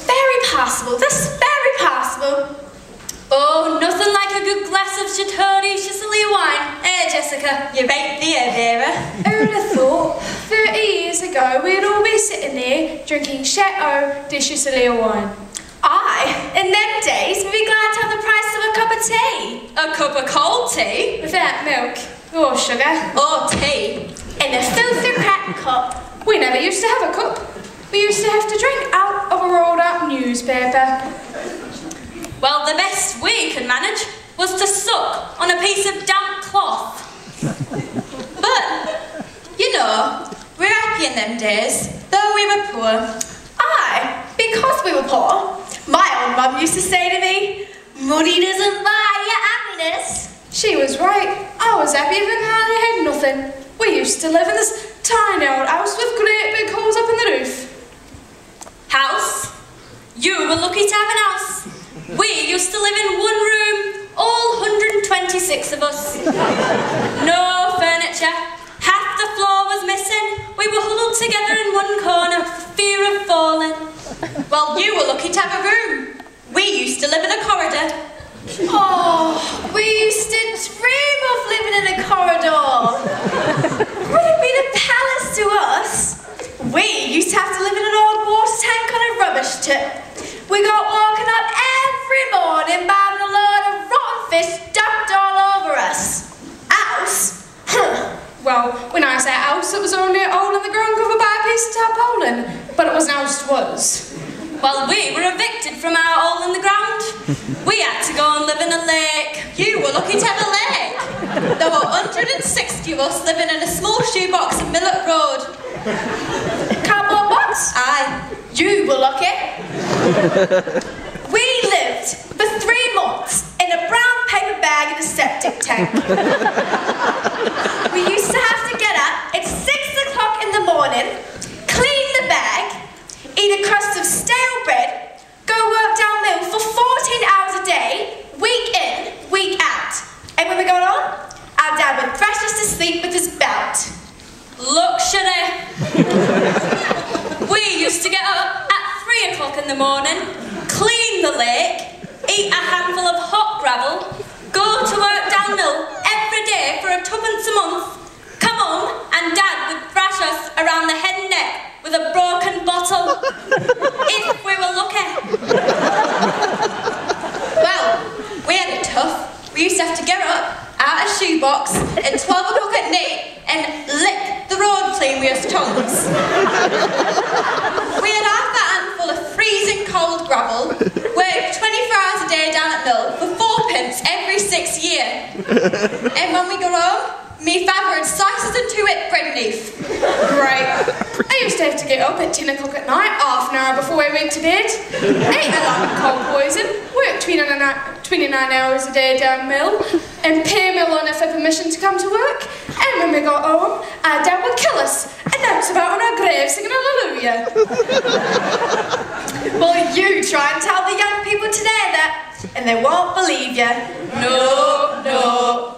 Very passable, this very passable. Oh, nothing like a good glass of Chateau Sicily wine. Eh, Jessica, you right there, Vera. Who'd have thought 30 years ago we'd all be sitting there drinking Chateau de Sicily wine. Aye, in them days we'd be glad to have the price of a cup of tea. A cup of cold tea? Without milk, or sugar. Or tea. In a filthy cracked cup. We never used to have a cup. We used to have to drink out of a rolled up newspaper. Well, the best we could manage was to suck on a piece of damp cloth. But, you know, we were happy in them days, though we were poor. Aye, because we were poor. My old mum used to say to me, "Money doesn't buy your happiness." She was right. I was happy even when I had nothing. We used to live in this tiny old house with great big holes up in the roof. House? You were lucky to have an house. We used to live in one room, all 126 of us. No furniture. Half the floor was missing. We were huddled together in one corner for fear of falling. Well, you were lucky to have a room. We used to live in a corridor. Oh, we used to dream of living in a corridor. Would it be a palace to us? We used to have to live in an old water tank on a rubbish tip. We got woken up every morning by having a load of rotten fish dumped all over us. House? Well, when I say house, it was only a hole in the ground covered by a piece of tarpaulin. But it was an house to us. Well, we were evicted from our hole in the ground. We had to go and live in a lake. You were lucky to have a lake. There were 160 of us living in a small shoebox in Millet Road. Cardboard box? Aye. You were lucky. We lived for 3 months in a brown paper bag in a septic tank. We used to have to get up at 6 o'clock in the morning, clean the bag, eat a crust of stale bread, go work downmill for 14 hours a day, week in, week out. And when we got on, our dad would thrash us to sleep with his belt. Luxury. We used to get up at 3 o'clock in the morning, clean the lake, eat a handful of hot gravel, go to work downhill every day for £2 a month, come home and Dad would thrash us around the head and neck with a broken bottle, if we were lucky. Well, we had it tough. We used to have to get up out of shoebox at 12 o'clock at night and lick the road clean with our tongues. We had half a handful of freezing cold gravel, worked 24 hours a day down at mill for 4p every 6 years. And when we got home, me father had slices and 2-bit bread leaf. Great. I used to have to get up at 10 o'clock at night, half an hour before I went to bed, ate a lot of cold poison, worked 29 hours a day down mill, and pay mill on for permission to come to work. And when we got home, our dad would kill us, announce about on our grave singing hallelujah. Well, you try and tell the young people today that, and they won't believe you. No, no.